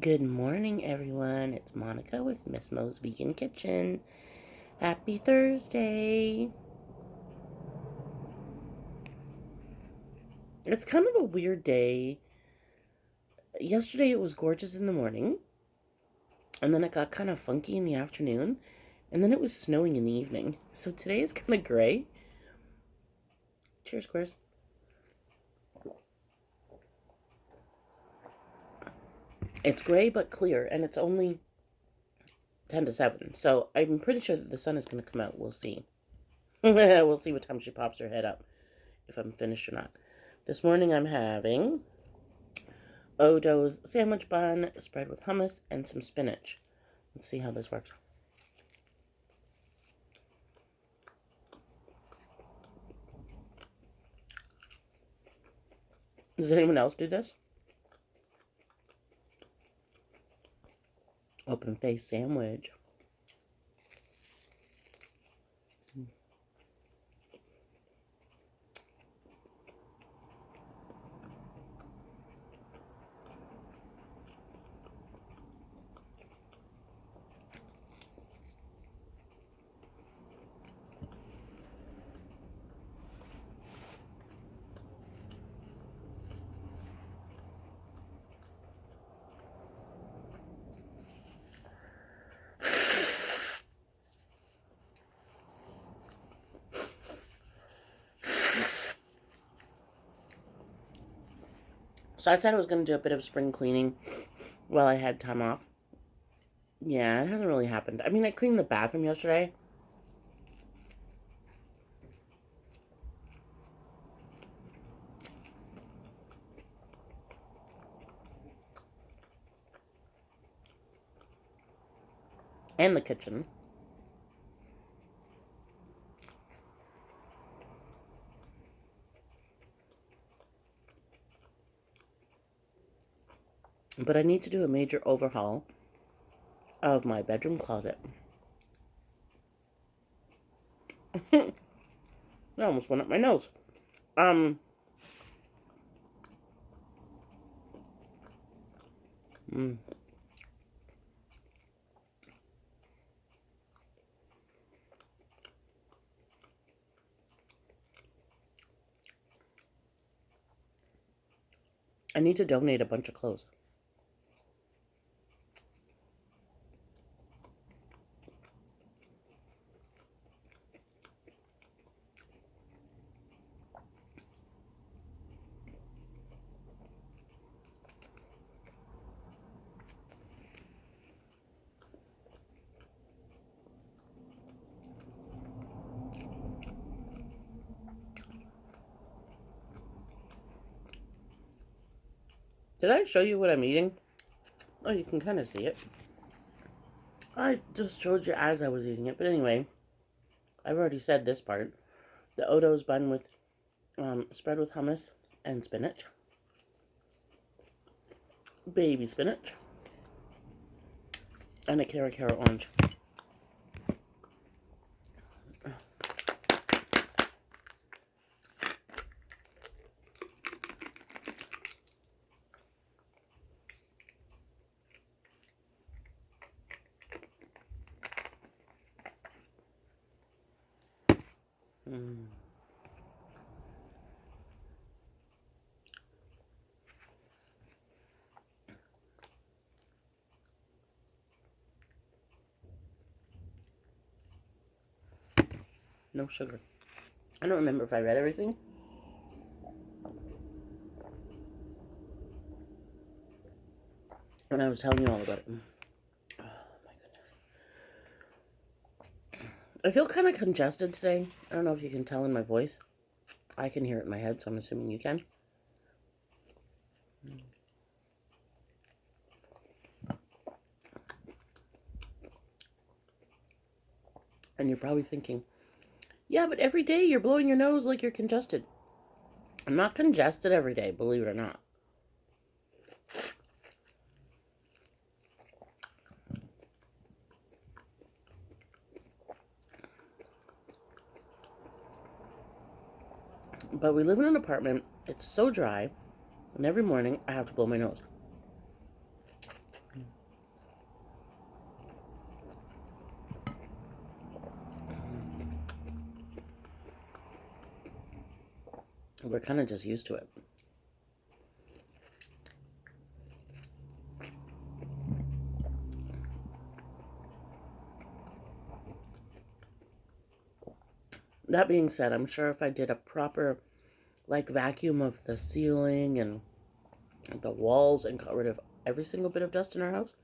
Good morning, everyone. It's Monica with Miss Mo's Vegan Kitchen. Happy Thursday. It's kind of a weird day. Yesterday it was gorgeous in the morning, and then it got kind of funky in the afternoon, and then it was snowing in the evening. So today is kind of gray. Cheers, Squares. It's gray but clear, and it's only 10 to 7. So I'm pretty sure that the sun is going to come out. We'll see. We'll see what time she pops her head up, if I'm finished or not. This morning I'm having Odo's sandwich bun spread with hummus and some spinach. Let's see how this works. Does anyone else do this? Open face sandwich. So I said I was going to do a bit of spring cleaning while I had time off. Yeah, it hasn't really happened. I mean, I cleaned the bathroom yesterday. And the kitchen. But I need to do a major overhaul of my bedroom closet. I almost went up my nose. Um, mm, I need to donate a bunch of clothes. Did I show you what I'm eating? Oh, you can kind of see it. I just showed you as I was eating it. But anyway, I've already said this part. The Odo's bun with spread with hummus and spinach. Baby spinach. And a Cara orange. Mm. No sugar. I don't remember if I read everything. When I was telling you all about it. Oh my goodness. I feel kind of congested today. I don't know if you can tell in my voice. I can hear it in my head, so I'm assuming you can. And you're probably thinking, yeah, but every day you're blowing your nose like you're congested. I'm not congested every day, believe it or not. But we live in an apartment. It's so dry. And every morning I have to blow my nose. We're kind of just used to it. That being said, I'm sure if I did a proper, like, vacuum of the ceiling and the walls and got rid of every single bit of dust in our house,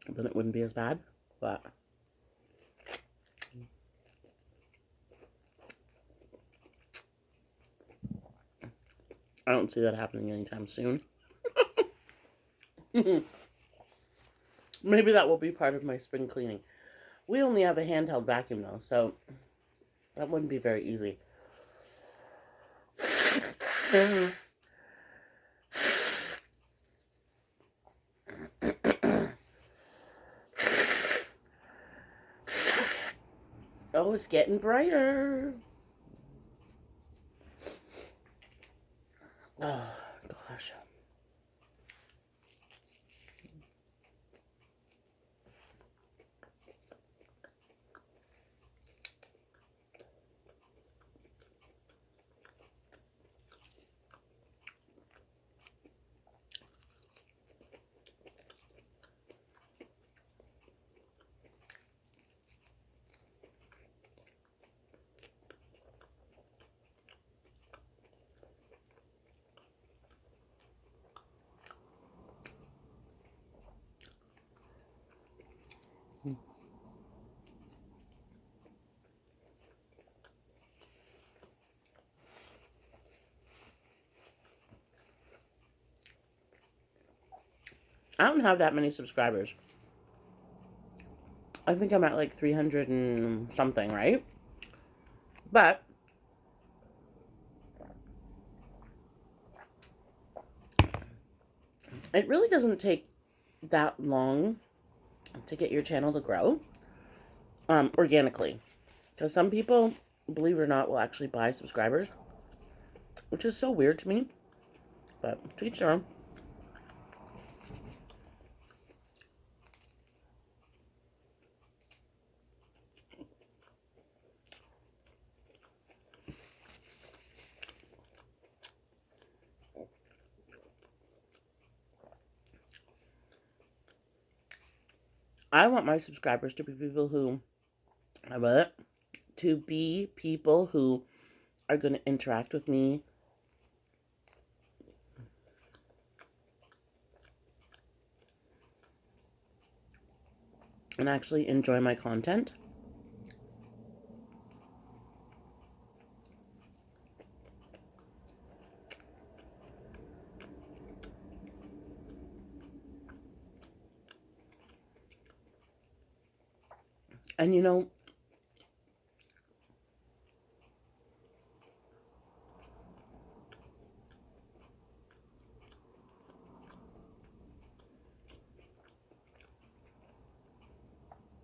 then it wouldn't be as bad. But I don't see that happening anytime soon. Maybe that will be part of my spring cleaning. We only have a handheld vacuum though, so that wouldn't be very easy. Oh, it's getting brighter. Oh, gosh. I don't have that many subscribers. I think I'm at like 300 and something, right? But it really doesn't take that long to get your channel to grow organically. Because some people, believe it or not, will actually buy subscribers, which is so weird to me. But to each their own. I want my subscribers to be people who, are going to interact with me and actually enjoy my content. And you know,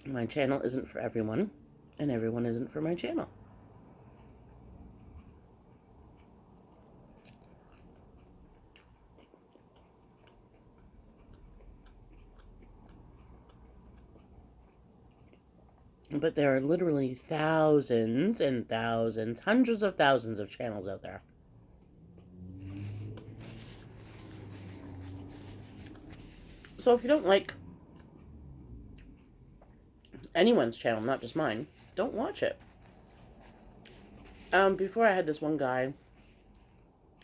my channel isn't for everyone, and everyone isn't for my channel. But there are literally thousands and thousands, hundreds of thousands of channels out there. So if you don't like anyone's channel, not just mine, don't watch it. Before I had this one guy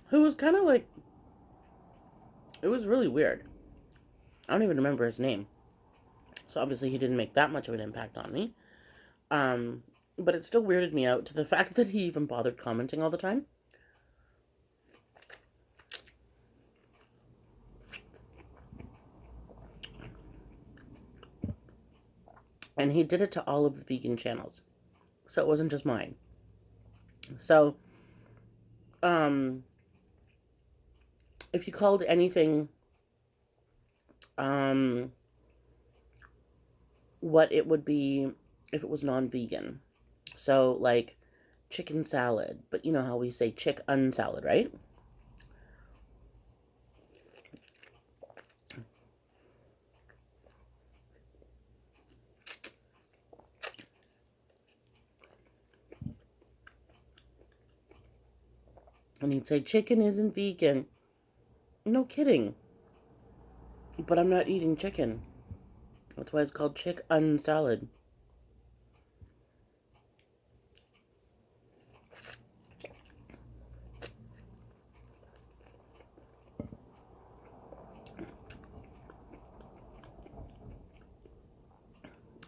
who was kind of like, it was really weird. I don't even remember his name. So obviously he didn't make that much of an impact on me. But it still weirded me out to the fact that he even bothered commenting all the time. And he did it to all of the vegan channels. So it wasn't just mine. So, if you called anything, what it would be if it was non-vegan. So, like, chicken salad. But you know how we say chick-un salad, right? And he'd say, chicken isn't vegan. No kidding. But I'm not eating chicken. That's why it's called chick-un salad.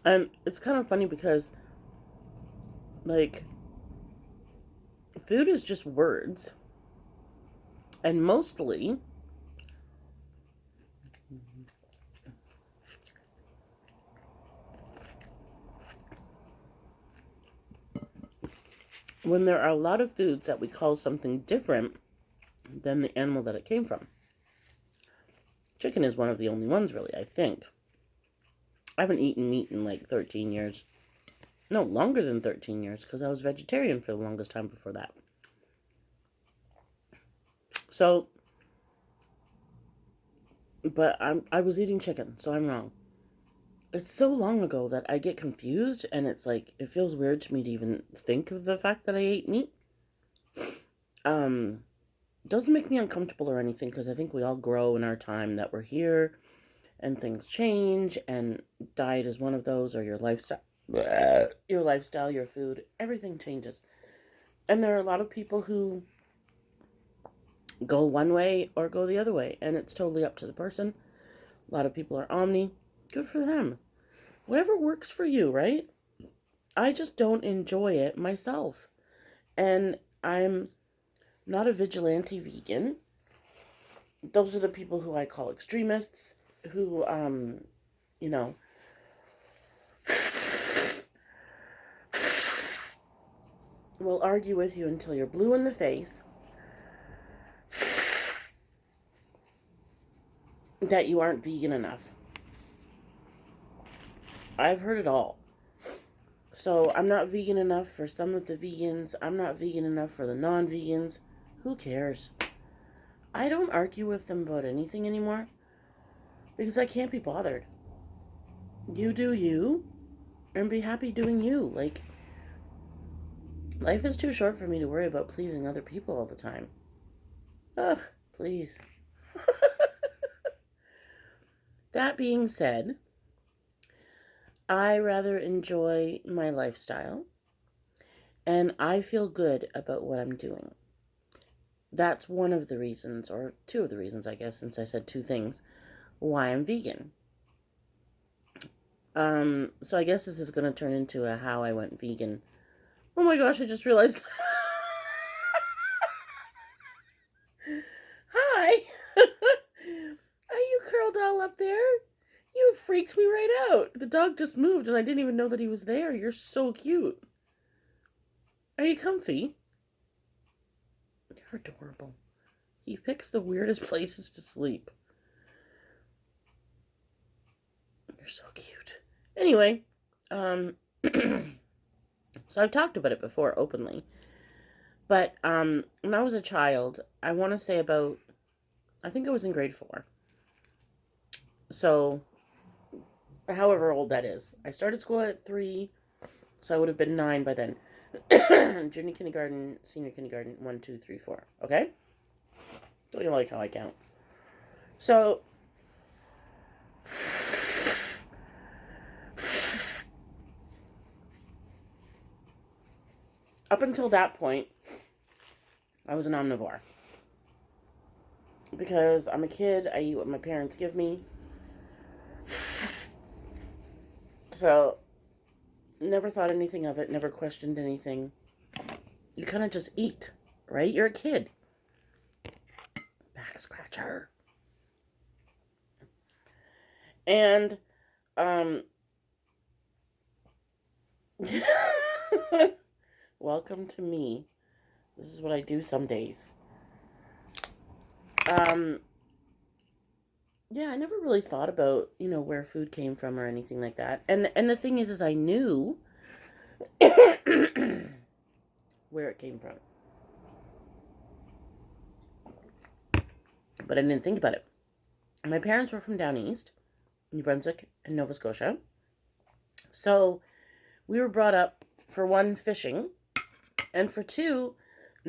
And it's kind of funny because, like, food is just words. And mostly, when there are a lot of foods that we call something different than the animal that it came from. Chicken is one of the only ones, really, I think. I haven't eaten meat in like 13 years. No, longer than 13 years, because I was vegetarian for the longest time before that. So, but I was eating chicken, so I'm wrong. It's so long ago that I get confused, and it's like, it feels weird to me to even think of the fact that I ate meat. Doesn't make me uncomfortable or anything, because I think we all grow in our time that we're here, and things change, and diet is one of those, or your lifestyle, your food, everything changes. And there are a lot of people who go one way or go the other way, and it's totally up to the person. A lot of people are omni. Good for them. Whatever works for you, right? I just don't enjoy it myself. And I'm not a vigilante vegan. Those are the people who I call extremists, who, you know, will argue with you until you're blue in the face that you aren't vegan enough. I've heard it all. So I'm not vegan enough for some of the vegans. I'm not vegan enough for the non-vegans. Who cares? I don't argue with them about anything anymore because I can't be bothered. You do you and be happy doing you. Like, life is too short for me to worry about pleasing other people all the time. Ugh, please. That being said, I rather enjoy my lifestyle, and I feel good about what I'm doing. That's one of the reasons, or two of the reasons, I guess, since I said two things, why I'm vegan. So I guess this is going to turn into a how I went vegan. Oh my gosh, I just realized. Hi! Are you curled all up there? You freaked me right out. The dog just moved and I didn't even know that he was there. You're so cute. Are you comfy? You're adorable. He picks the weirdest places to sleep. You're so cute. Anyway, so I've talked about it before openly. But when I was a child, I want to say about, I think I was in grade 4. So, however old that is. I started school at 3, so I would have been 9 by then. Junior kindergarten, senior kindergarten, 1, 2, 3, 4. Okay? Don't you like how I count? So, up until that point, I was an omnivore. Because I'm a kid, I eat what my parents give me. So, never thought anything of it, never questioned anything. You kind of just eat, right? You're a kid. Back scratcher. And, welcome to me. This is what I do some days. Yeah, I never really thought about, where food came from or anything like that. And the thing is I knew where it came from. But I didn't think about it. My parents were from down east, New Brunswick and Nova Scotia. So we were brought up, for one, fishing, and for two,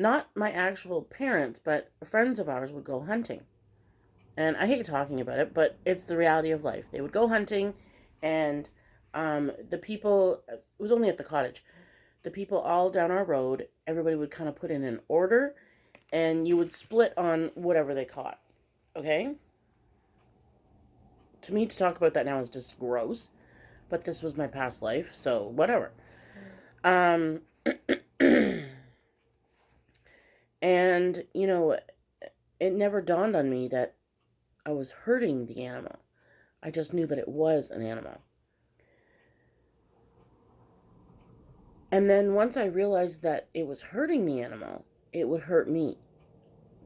Not my actual parents, but friends of ours would go hunting. And I hate talking about it, but it's the reality of life. They would go hunting, and the people, it was only at the cottage, the people all down our road, everybody would kind of put in an order, and you would split on whatever they caught. Okay? To me, to talk about that now is just gross, but this was my past life, so whatever. Um, and, it never dawned on me that I was hurting the animal. I just knew that it was an animal. And then once I realized that it was hurting the animal, it would hurt me.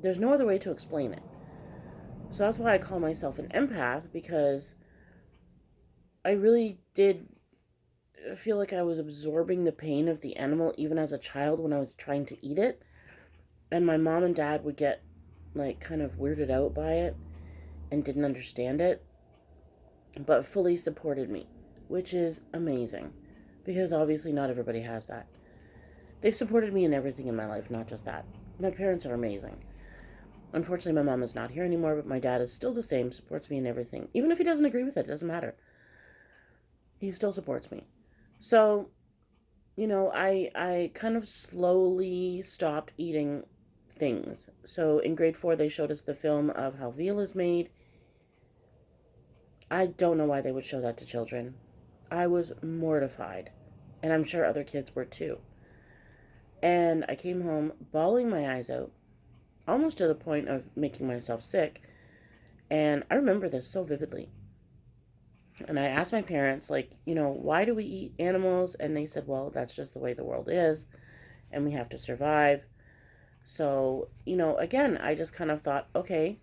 There's no other way to explain it. So that's why I call myself an empath, because I really did feel like I was absorbing the pain of the animal even as a child when I was trying to eat it. And my mom and dad would get like kind of weirded out by it and didn't understand it, but fully supported me, which is amazing, because obviously not everybody has that. They've supported me in everything in my life, not just that. My parents are amazing. Unfortunately, my mom is not here anymore, but my dad is still the same, supports me in everything. Even if he doesn't agree with it, it doesn't matter. He still supports me. So, I kind of slowly stopped eating things. So in grade 4, they showed us the film of how veal is made. I don't know why they would show that to children. I was mortified, and I'm sure other kids were too. And I came home bawling my eyes out, almost to the point of making myself sick. And I remember this so vividly. And I asked my parents, like, why do we eat animals? And they said, well, that's just the way the world is, and we have to survive. So, again, I just kind of thought, okay,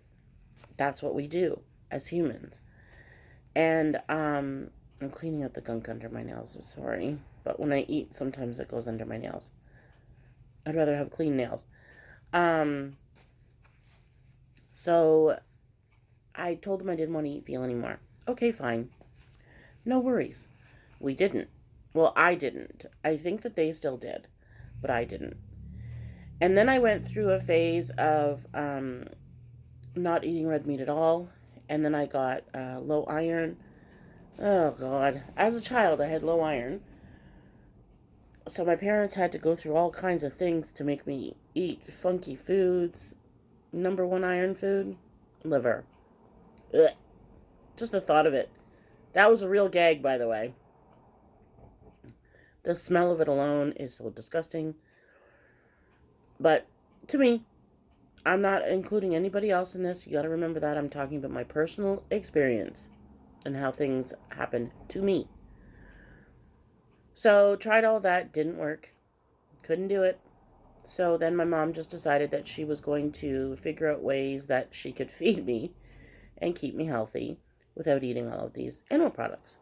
that's what we do as humans. And I'm cleaning out the gunk under my nails, sorry. But when I eat, sometimes it goes under my nails. I'd rather have clean nails. So I told them I didn't want to eat veal anymore. Okay, fine. No worries. We didn't. Well, I didn't. I think that they still did, but I didn't. And then I went through a phase of not eating red meat at all. And then I got low iron. Oh, God. As a child, I had low iron. So my parents had to go through all kinds of things to make me eat funky foods. Number one iron food? Liver. Ugh. Just the thought of it. That was a real gag, by the way. The smell of it alone is so disgusting. But to me, I'm not including anybody else in this. You got to remember that. I'm talking about my personal experience and how things happened to me. So, tried all that, didn't work. Couldn't do it. So then my mom just decided that she was going to figure out ways that she could feed me and keep me healthy without eating all of these animal products.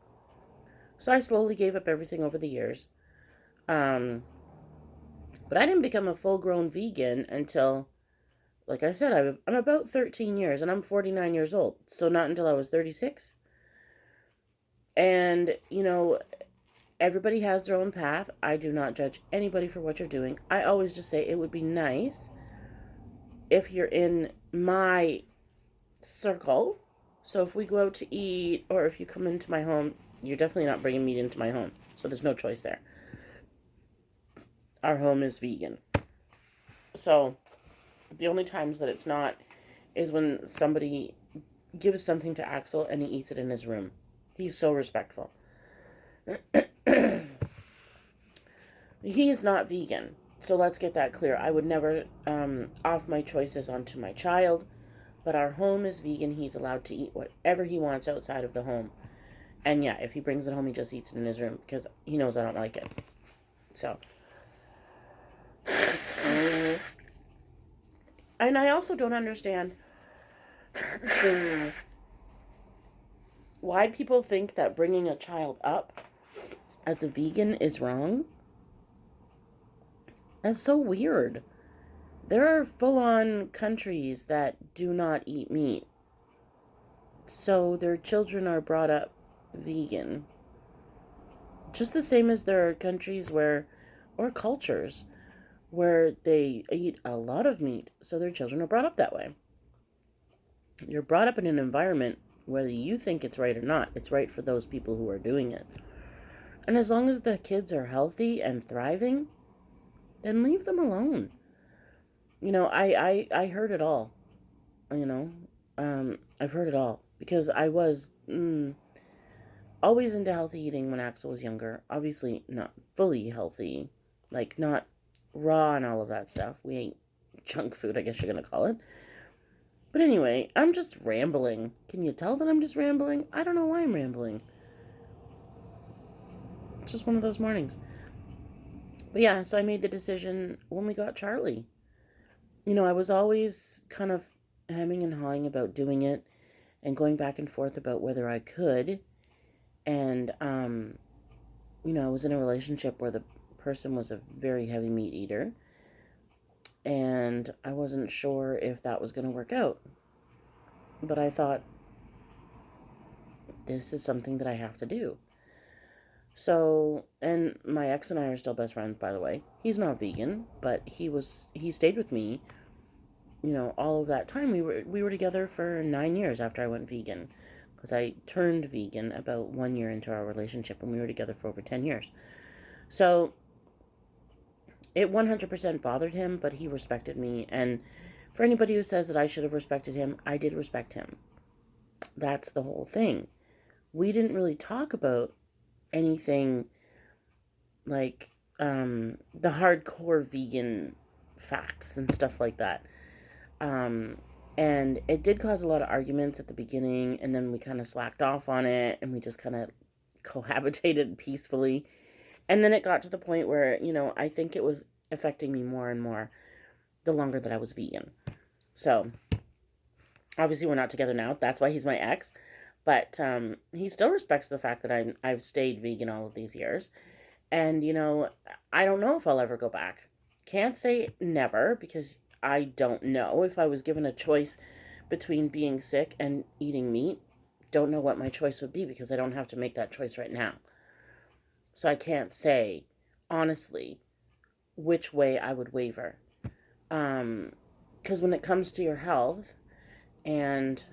So I slowly gave up everything over the years. But I didn't become a full-grown vegan until, like I said, I'm about 13 years, and I'm 49 years old. So not until I was 36. And, everybody has their own path. I do not judge anybody for what you're doing. I always just say it would be nice if you're in my circle. So if we go out to eat, or if you come into my home, you're definitely not bringing meat into my home. So there's no choice there. Our home is vegan. So the only times that it's not is when somebody gives something to Axel and he eats it in his room. He's so respectful. He is not vegan. So let's get that clear. I would never off my choices onto my child. But our home is vegan. He's allowed to eat whatever he wants outside of the home. And yeah, if he brings it home, he just eats it in his room because he knows I don't like it. So. And I also don't understand why people think that bringing a child up as a vegan is wrong. That's so weird. There are full-on countries that do not eat meat. So their children are brought up vegan. Just the same as there are countries or cultures where they eat a lot of meat, so their children are brought up that way. You're brought up in an environment, whether you think it's right or not, it's right for those people who are doing it. And as long as the kids are healthy and thriving, then leave them alone. I heard it all. You know, I've heard it all because I was always into healthy eating when Axel was younger. Obviously, not fully healthy, like not raw and all of that stuff. We ate junk food, I guess you're gonna call it. But anyway, I'm just rambling. Can you tell that I'm just rambling? I don't know why I'm rambling. It's just one of those mornings. But yeah, so I made the decision when we got Charlie. I was always kind of hemming and hawing about doing it and going back and forth about whether I could. And, I was in a relationship where the person was a very heavy meat eater. And I wasn't sure if that was going to work out. But I thought, this is something that I have to do. So, and my ex and I are still best friends, by the way. He's not vegan, but he stayed with me, all of that time. We were together for 9 years after I went vegan, because I turned vegan about 1 year into our relationship, and we were together for over 10 years. So, it 100% bothered him, but he respected me, and for anybody who says that I should have respected him, I did respect him. That's the whole thing. We didn't really talk about anything like the hardcore vegan facts and stuff like that. And it did cause a lot of arguments at the beginning, and then we kind of slacked off on it, and we just kind of cohabitated peacefully. And then it got to the point where, I think it was affecting me more and more the longer that I was vegan. So, obviously we're not together now. That's why he's my ex. But he still respects the fact that I've stayed vegan all of these years. And, I don't know if I'll ever go back. Can't say never, because I don't know. If I was given a choice between being sick and eating meat, don't know what my choice would be, because I don't have to make that choice right now. So I can't say, honestly, which way I would waver. Because when it comes to your health and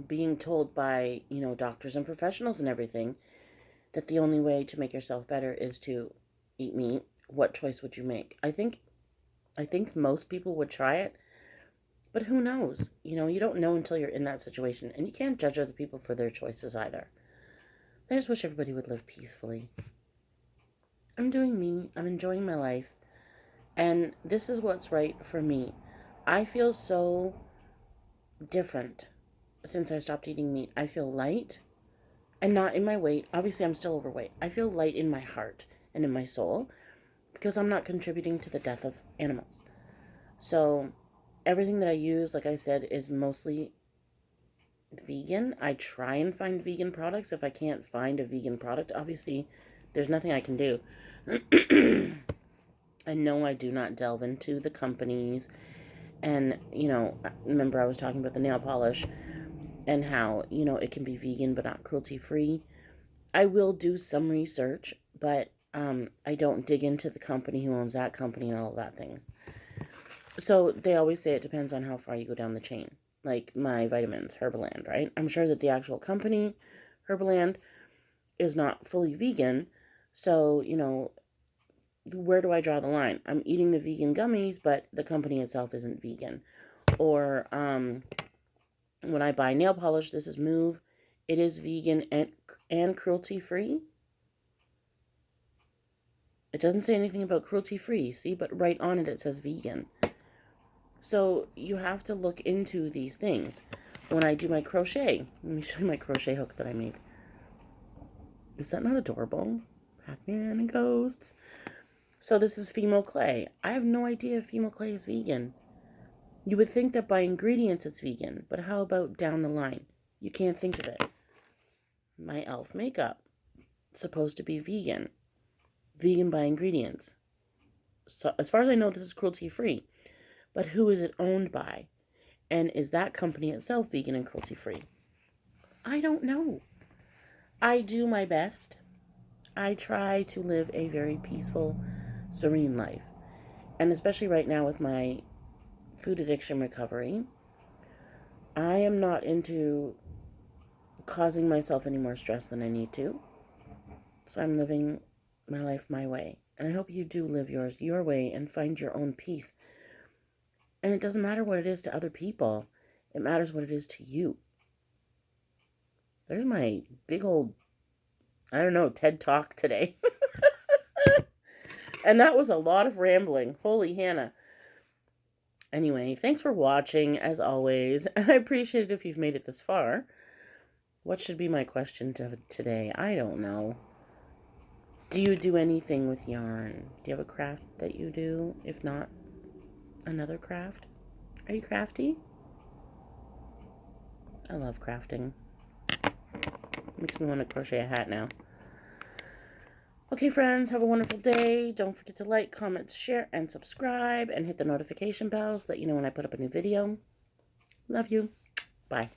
being told by, doctors and professionals and everything, that the only way to make yourself better is to eat meat, what choice would you make? I think most people would try it, but who knows? You don't know until you're in that situation, and you can't judge other people for their choices either. I just wish everybody would live peacefully. I'm doing me. I'm enjoying my life, and this is what's right for me. I feel so different since I stopped eating meat. I feel light. And not in my weight. Obviously, I'm still overweight. I feel light in my heart and in my soul, because I'm not contributing to the death of animals. So, everything that I use, like I said, is mostly vegan. I try and find vegan products. If I can't find a vegan product, obviously, there's nothing I can do. And no, I do not delve into the companies. And, remember I was talking about the nail polish and how, it can be vegan but not cruelty-free. I will do some research, but I don't dig into the company who owns that company and all of that things. So they always say it depends on how far you go down the chain. Like my vitamins, Herbaland, right? I'm sure that the actual company, Herbaland, is not fully vegan. So, where do I draw the line? I'm eating the vegan gummies, but the company itself isn't vegan. Or when I buy nail polish, this is Move. It is vegan and cruelty-free. It doesn't say anything about cruelty-free, see? But right on it says vegan. So you have to look into these things. When I do my crochet, let me show you my crochet hook that I made. Is that not adorable? Pac-Man and ghosts. So this is Fimo clay. I have no idea if Fimo clay is vegan. You would think that by ingredients it's vegan, but how about down the line? You can't think of it. My elf makeup. It's supposed to be vegan. Vegan by ingredients. So as far as I know, this is cruelty-free. But who is it owned by? And is that company itself vegan and cruelty-free? I don't know. I do my best. I try to live a very peaceful, serene life. And especially right now with my food addiction recovery, I am not into causing myself any more stress than I need to. So I'm living my life my way. And I hope you do live yours your way and find your own peace. And it doesn't matter what it is to other people. It matters what it is to you. There's my big old, I don't know, TED Talk today. And that was a lot of rambling. Holy Hannah. Anyway, thanks for watching, as always. I appreciate it if you've made it this far. What should be my question today? I don't know. Do you do anything with yarn? Do you have a craft that you do? If not, another craft? Are you crafty? I love crafting. Makes me want to crochet a hat now. Okay, friends, have a wonderful day. Don't forget to like, comment, share, and subscribe, and hit the notification bell so that you know when I put up a new video. Love you. Bye.